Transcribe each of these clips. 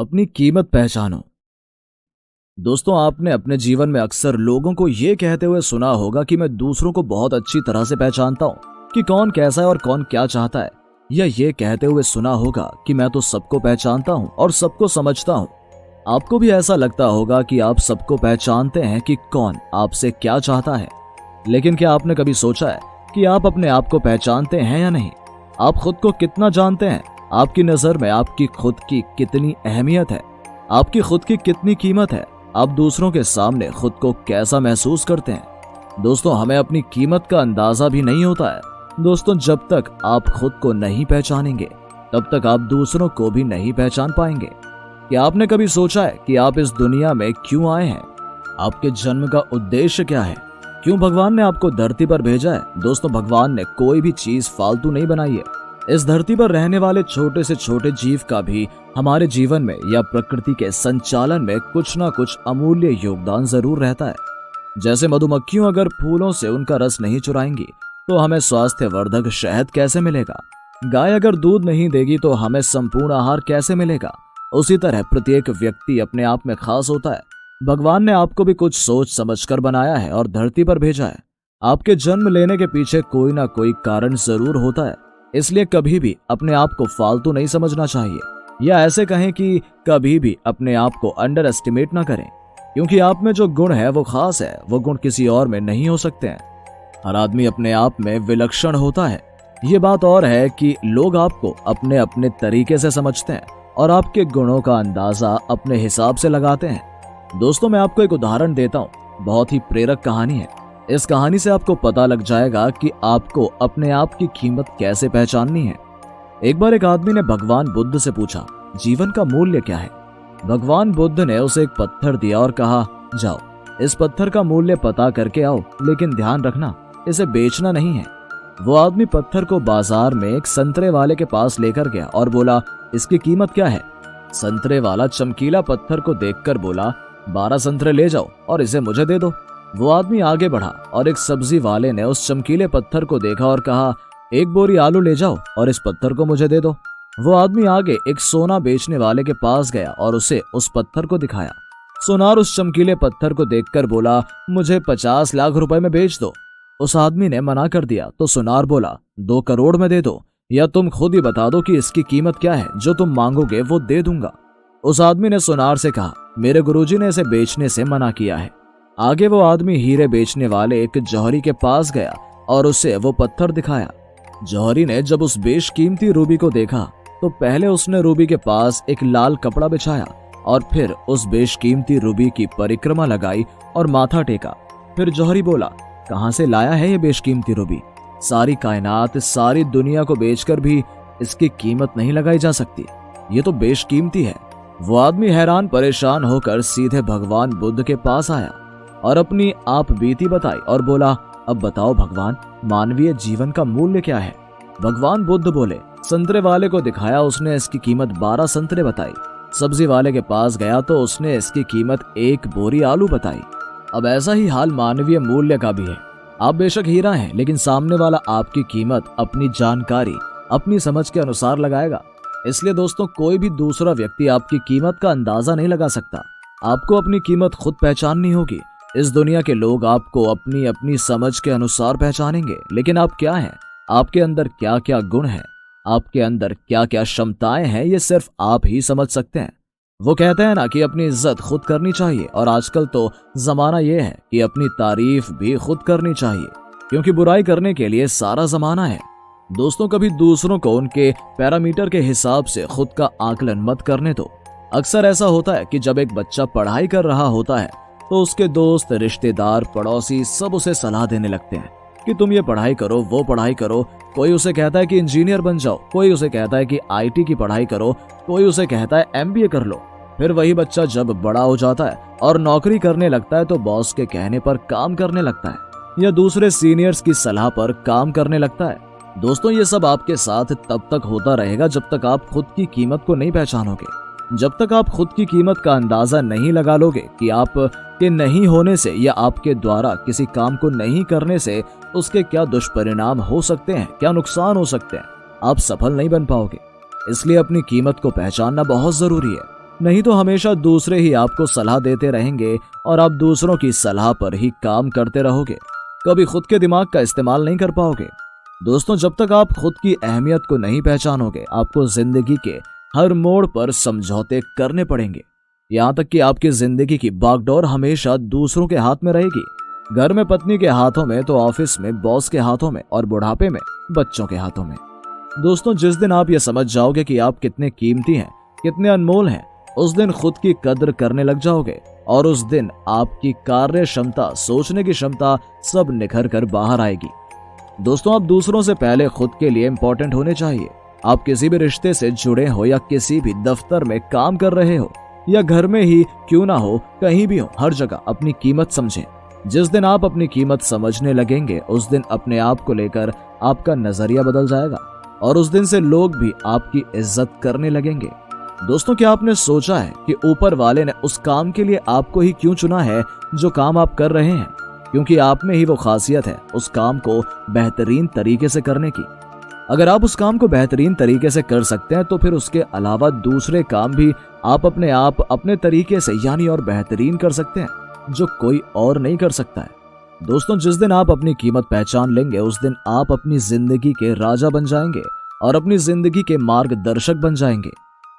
अपनी कीमत पहचानो। दोस्तों, आपने अपने जीवन में अक्सर लोगों को यह कहते हुए सुना होगा कि मैं दूसरों को बहुत अच्छी तरह से पहचानता हूं कि कौन कैसा है और कौन क्या चाहता है। या ये कहते हुए सुना होगा कि मैं तो सबको पहचानता हूं और सबको समझता हूं। आपको भी ऐसा लगता होगा कि आप सबको पहचानते हैं कि कौन आपसे क्या चाहता है। लेकिन क्या आपने कभी सोचा है कि आप अपने आप को पहचानते हैं या नहीं? आप खुद को कितना जानते हैं? आपकी नजर में आपकी खुद की कितनी अहमियत है? आपकी खुद की कितनी कीमत है? आप दूसरों के सामने खुद को कैसा महसूस करते हैं? दोस्तों, हमें अपनी कीमत का अंदाजा भी नहीं होता है। दोस्तों, जब तक आप खुद को नहीं पहचानेंगे तब तक आप दूसरों को भी नहीं पहचान पाएंगे। क्या आपने कभी सोचा है कि आप इस दुनिया में क्यों आए हैं? आपके जन्म का उद्देश्य क्या है? क्यों भगवान ने आपको धरती पर भेजा है? दोस्तों, भगवान ने कोई भी चीज फालतू नहीं बनाई है। इस धरती पर रहने वाले छोटे से छोटे जीव का भी हमारे जीवन में या प्रकृति के संचालन में कुछ ना कुछ अमूल्य योगदान जरूर रहता है। जैसे मधुमक्खियों अगर फूलों से उनका रस नहीं चुराएंगी तो हमें स्वास्थ्यवर्धक शहद कैसे मिलेगा? गाय अगर दूध नहीं देगी तो हमें संपूर्ण आहार कैसे मिलेगा? उसी तरह प्रत्येक व्यक्ति अपने आप में खास होता है। भगवान ने आपको भी कुछ सोच समझकर बनाया है और धरती पर भेजा है। आपके जन्म लेने के पीछे कोई ना कोई कारण जरूर होता है। इसलिए कभी भी अपने आप को फालतू नहीं समझना चाहिए, या ऐसे कहें कि कभी भी अपने आप को अंडर एस्टिमेट ना करें, क्योंकि आप में जो गुण है वो खास है, वो गुण किसी और में नहीं हो सकते हैं। हर आदमी अपने आप में विलक्षण होता है। ये बात और है कि लोग आपको अपने अपने तरीके से समझते हैं और आपके गुणों का अंदाजा अपने हिसाब से लगाते हैं। दोस्तों, मैं आपको एक उदाहरण देता हूँ। बहुत ही प्रेरक कहानी है। इस कहानी से आपको पता लग जाएगा कि आपको अपने आप की कीमत कैसे पहचाननी है। एक बार एक आदमी ने भगवान बुद्ध से पूछा, जीवन का मूल्य क्या है? भगवान बुद्ध ने उसे एक पत्थर दिया और कहा, जाओ इस पत्थर का मूल्य पता करके आओ, लेकिन ध्यान रखना इसे बेचना नहीं है। वो आदमी पत्थर को बाजार में एक संतरे वाले के पास लेकर गया और बोला, इसकी कीमत क्या है? संतरे वाला चमकीला पत्थर को देखकर बोला, 12 संतरे ले जाओ और इसे मुझे दे दो। वो आदमी आगे बढ़ा और एक सब्जी वाले ने उस चमकीले पत्थर को देखा और कहा, 1 बोरी आलू ले जाओ और इस पत्थर को मुझे दे दो। वो आदमी आगे एक सोना बेचने वाले के पास गया और उसे उस पत्थर को दिखाया। सोनार उस चमकीले पत्थर को देखकर बोला, मुझे 50 लाख रुपए में बेच दो। उस आदमी ने मना कर दिया तो सुनार बोला, 2 करोड़ में दे दो, या तुम खुद ही बता दो कि इसकी कीमत क्या है, जो तुम मांगोगे वो दे दूंगा। उस आदमी ने सुनार से कहा, मेरे गुरुजी ने इसे बेचने से मना किया है। आगे वो आदमी हीरे बेचने वाले एक जौहरी के पास गया और उसे वो पत्थर दिखाया। जौहरी ने जब उस बेशकीमती रूबी को देखा तो पहले उसने रूबी के पास एक लाल कपड़ा बिछाया और फिर उस बेशकीमती रूबी की परिक्रमा लगाई और माथा टेका। फिर जौहरी बोला, कहां से लाया है ये बेशकीमती रूबी? सारी कायनात, सारी दुनिया को बेचकर भी इसकी कीमत नहीं लगाई जा सकती। ये तो बेशकीमती है। वो आदमी हैरान परेशान होकर सीधे भगवान बुद्ध के पास आया और अपनी आप बीती बताई और बोला, अब बताओ भगवान, मानवीय जीवन का मूल्य क्या है? भगवान बुद्ध बोले, संतरे वाले को दिखाया, उसने इसकी कीमत 12 संतरे बताई। सब्जी वाले के पास गया तो उसने इसकी कीमत 1 बोरी आलू बताई। अब ऐसा ही हाल मानवीय मूल्य का भी है। आप बेशक हीरा हैं, लेकिन सामने वाला आपकी कीमत अपनी जानकारी, अपनी समझ के अनुसार लगाएगा। इसलिए दोस्तों, कोई भी दूसरा व्यक्ति आपकी कीमत का अंदाजा नहीं लगा सकता। आपको अपनी कीमत खुद पहचाननी होगी। इस दुनिया के लोग आपको अपनी अपनी समझ के अनुसार पहचानेंगे, लेकिन आप क्या हैं, आपके अंदर क्या क्या गुण हैं, आपके अंदर क्या क्या क्षमताएं हैं, ये सिर्फ आप ही समझ सकते हैं। वो कहते हैं ना कि अपनी इज्जत खुद करनी चाहिए, और आजकल तो जमाना ये है कि अपनी तारीफ भी खुद करनी चाहिए, क्योंकि बुराई करने के लिए सारा जमाना है। दोस्तों, कभी दूसरों को उनके पैरामीटर के हिसाब से खुद का आकलन मत करने दो। अक्सर ऐसा होता है कि जब एक बच्चा पढ़ाई कर रहा होता है तो उसके दोस्त, रिश्तेदार, पड़ोसी सब उसे सलाह देने लगते हैं कि तुम ये पढ़ाई करो, वो पढ़ाई करो। कोई उसे कहता है कि इंजीनियर बन जाओ, कोई उसे कहता है कि आईटी की पढ़ाई करो, कोई उसे कहता है एमबीए कर लो। फिर वही बच्चा जब बड़ा हो जाता है और नौकरी करने लगता है तो बॉस के कहने पर काम करने लगता है या दूसरे सीनियर्स की सलाह पर काम करने लगता है। दोस्तों, ये सब आपके साथ तब तक होता रहेगा जब तक आप खुद की कीमत को नहीं पहचानोगे। जब तक आप खुद की कीमत का अंदाजा नहीं लगा लोगे कि आप के नहीं होने से या आपके द्वारा किसी काम को नहीं करने से उसके क्या दुष्परिणाम हो सकते हैं, क्या नुकसान हो सकते हैं, आप सफल नहीं बन पाओगे। इसलिए अपनी कीमत को पहचानना बहुत जरूरी है। नहीं तो हमेशा दूसरे ही आपको सलाह देते रहेंगे और आप दूसरों की सलाह पर ही काम करते रहोगे, कभी खुद के दिमाग का इस्तेमाल नहीं कर पाओगे। दोस्तों, जब तक आप खुद की अहमियत को नहीं पहचानोगे, आपको जिंदगी के हर मोड़ पर समझौते करने पड़ेंगे। यहाँ तक कि आपकी जिंदगी की बागडोर हमेशा दूसरों के हाथ में रहेगी। घर में पत्नी के हाथों में, तो ऑफिस में बॉस के हाथों में, और बुढ़ापे में बच्चों के हाथों में। दोस्तों, जिस दिन आप ये समझ जाओगे कि आप कितने कीमती हैं, कितने अनमोल हैं, उस दिन खुद की कद्र करने लग जाओगे और उस दिन आपकी कार्य क्षमता, सोचने की क्षमता सब निखर कर बाहर आएगी। दोस्तों, आप दूसरों से पहले खुद के लिए इंपॉर्टेंट होने चाहिए। आप किसी भी रिश्ते से जुड़े हो या किसी भी दफ्तर में काम कर रहे हो या घर में ही क्यों ना हो, कहीं भी हो, हर जगह अपनी कीमत समझें। जिस दिन आप अपनी कीमत समझने लगेंगे, उस दिन अपने आप को लेकर आपका नजरिया बदल जाएगा और उस दिन से लोग भी आपकी इज्जत करने लगेंगे। दोस्तों, क्या आपने सोचा है कि ऊपर वाले ने उस काम के लिए आपको ही क्यों चुना है जो काम आप कर रहे हैं? क्योंकि आप में ही वो खासियत है उस काम को बेहतरीन तरीके से करने की। अगर आप उस काम को बेहतरीन तरीके से कर सकते हैं तो फिर उसके अलावा दूसरे काम भी आप अपने तरीके से यानी और बेहतरीन कर सकते हैं, जो कोई और नहीं कर सकता है। दोस्तों, जिस दिन आप अपनी कीमत पहचान लेंगे, उस दिन आप अपनी जिंदगी के राजा बन जाएंगे और अपनी जिंदगी के मार्गदर्शक बन जाएंगे।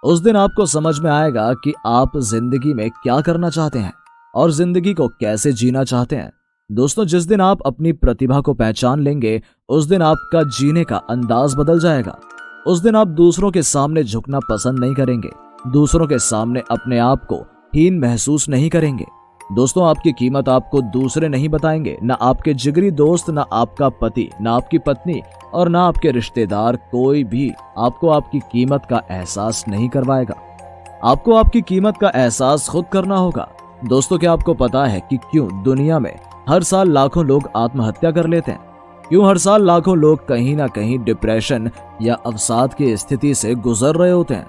उस दिन आपको समझ में आएगा कि आप जिंदगी में क्या करना चाहते हैं और जिंदगी को कैसे जीना चाहते हैं। दोस्तों, जिस दिन आप अपनी प्रतिभा को पहचान लेंगे, उस दिन आपका जीने का अंदाज बदल जाएगा। उस दिन आप दूसरों के सामने झुकना पसंद नहीं करेंगे, दूसरों के सामने अपने आप को हीन महसूस नहीं करेंगे। दोस्तों, आपकी कीमत आपको दूसरे नहीं बताएंगे, ना आपके जिगरी दोस्त, ना आपका पति, ना आपकी पत्नी और ना आपके रिश्तेदार। कोई भी आपको आपकी कीमत का एहसास नहीं करवाएगा। आपको आपकी कीमत का एहसास खुद करना होगा। दोस्तों, क्या आपको पता है कि क्यों दुनिया में हर साल लाखों लोग आत्महत्या कर लेते हैं? क्यों हर साल लाखों लोग कहीं ना कहीं डिप्रेशन या अवसाद की स्थिति से गुजर रहे होते हैं?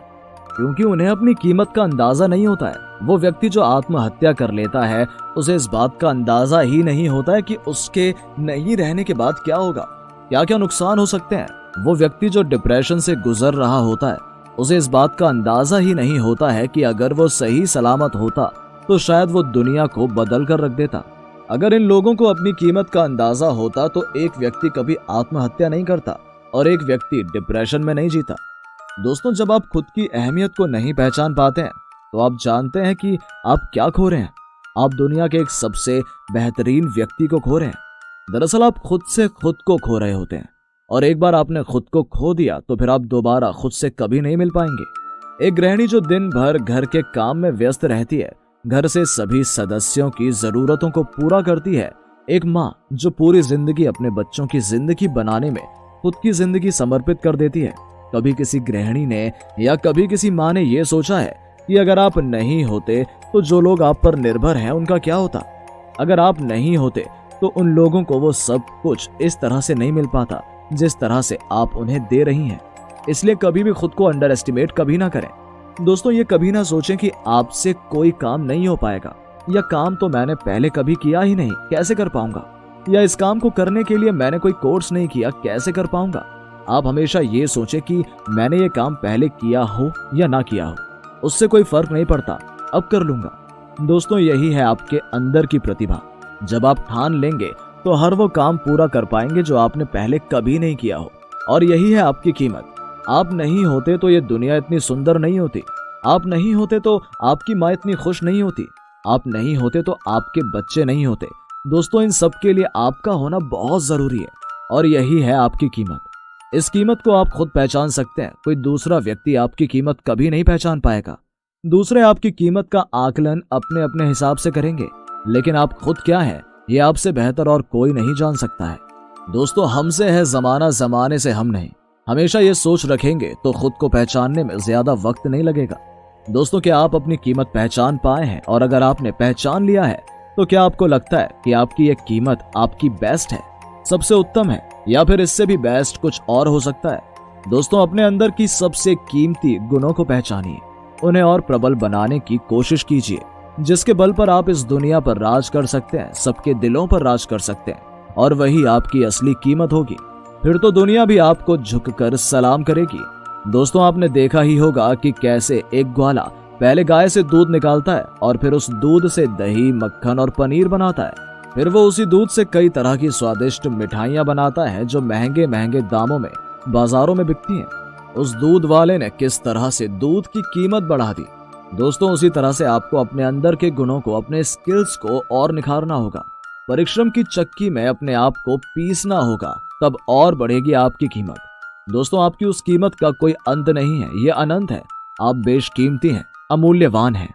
क्योंकि उन्हें अपनी कीमत का अंदाजा नहीं होता है। वो व्यक्ति जो आत्महत्या कर लेता है, उसे इस बात का अंदाजा ही नहीं होता है कि उसके नहीं रहने के बाद क्या होगा, क्या क्या नुकसान हो सकते हैं। वो व्यक्ति जो डिप्रेशन से गुजर रहा होता है, उसे इस बात का अंदाजा ही नहीं होता है कि अगर वो सही सलामत होता तो शायद वो दुनिया को बदल कर रख देता। अगर इन लोगों को अपनी कीमत का अंदाजा होता तो एक व्यक्ति कभी आत्महत्या नहीं करता और एक व्यक्ति डिप्रेशन में नहीं जीता। दोस्तों, जब आप खुद की अहमियत को नहीं पहचान पाते हैं तो आप जानते हैं कि आप क्या खो रहे हैं। आप दुनिया के एक सबसे बेहतरीन व्यक्ति को खो रहे हैं। दरअसल आप खुद से खुद को खो रहे होते हैं और एक बार आपने खुद को खो दिया तो फिर आप दोबारा खुद से कभी नहीं मिल पाएंगे। एक गृहिणी जो दिन भर घर के काम में व्यस्त रहती है, घर से सभी सदस्यों की जरूरतों को पूरा करती है, एक माँ जो पूरी जिंदगी अपने बच्चों की जिंदगी बनाने में खुद की जिंदगी समर्पित कर देती है। कभी किसी गृहिणी ने या कभी किसी माँ ने यह सोचा है कि अगर आप नहीं होते तो जो लोग आप पर निर्भर हैं उनका क्या होता? अगर आप नहीं होते तो उन लोगों को वो सब कुछ इस तरह से नहीं मिल पाता जिस तरह से आप उन्हें दे रही हैं। इसलिए कभी भी खुद को अंडर एस्टिमेट कभी ना करें। दोस्तों, ये कभी ना सोचें कि आपसे कोई काम नहीं हो पाएगा, या काम तो मैंने पहले कभी किया ही नहीं, कैसे कर पाऊंगा, या इस काम को करने के लिए मैंने कोई कोर्स नहीं किया, कैसे कर पाऊंगा। आप हमेशा ये सोचें कि मैंने ये काम पहले किया हो या ना किया हो, उससे कोई फर्क नहीं पड़ता, अब कर लूंगा। दोस्तों, यही है आपके अंदर की प्रतिभा। जब आप ठान लेंगे तो हर वो काम पूरा कर पाएंगे जो आपने पहले कभी नहीं किया हो, और यही है आपकी कीमत। आप नहीं होते तो ये दुनिया इतनी सुंदर नहीं होती। आप नहीं होते तो आपकी माँ इतनी खुश नहीं होती। आप नहीं होते तो आपके बच्चे नहीं होते। दोस्तों, इन सब के लिए आपका होना बहुत जरूरी है और यही है आपकी कीमत। इस कीमत को आप खुद पहचान सकते हैं। कोई दूसरा व्यक्ति आपकी कीमत कभी नहीं पहचान पाएगा। दूसरे आपकी कीमत का आकलन अपने अपने हिसाब से करेंगे, लेकिन आप खुद क्या है ये आपसे बेहतर और कोई नहीं जान सकता है। दोस्तों, हमसे है जमाना, जमाने से हम नहीं। हमेशा ये सोच रखेंगे तो खुद को पहचानने में ज्यादा वक्त नहीं लगेगा। दोस्तों, क्या आप अपनी कीमत पहचान पाए हैं? और अगर आपने पहचान लिया है तो क्या आपको लगता है कि आपकी ये कीमत आपकी बेस्ट है, सबसे उत्तम है, या फिर इससे भी बेस्ट कुछ और हो सकता है? दोस्तों, अपने अंदर की सबसे कीमती गुणों को पहचानिए, उन्हें और प्रबल बनाने की कोशिश कीजिए, जिसके बल पर आप इस दुनिया पर राज कर सकते हैं, सबके दिलों पर राज कर सकते हैं, और वही आपकी असली कीमत होगी। फिर तो दुनिया भी आपको झुककर सलाम करेगी। दोस्तों, आपने देखा ही होगा कि कैसे एक ग्वाला पहले गाय से दूध निकालता है और फिर उस दूध से दही, मक्खन और पनीर बनाता है। फिर वो उसी दूध से कई तरह की स्वादिष्ट मिठाइयां बनाता है जो महंगे महंगे दामों में बाजारों में बिकती हैं। उस दूध वाले ने किस तरह से दूध की कीमत बढ़ा दी। दोस्तों, उसी तरह से आपको अपने अंदर के गुणों को, अपने स्किल्स को और निखारना होगा। परिश्रम की चक्की में अपने आप को पीसना होगा, तब और बढ़ेगी आपकी कीमत। दोस्तों, आपकी उस कीमत का कोई अंत नहीं है, ये अनंत है। आप बेशकीमती हैं, अमूल्यवान हैं।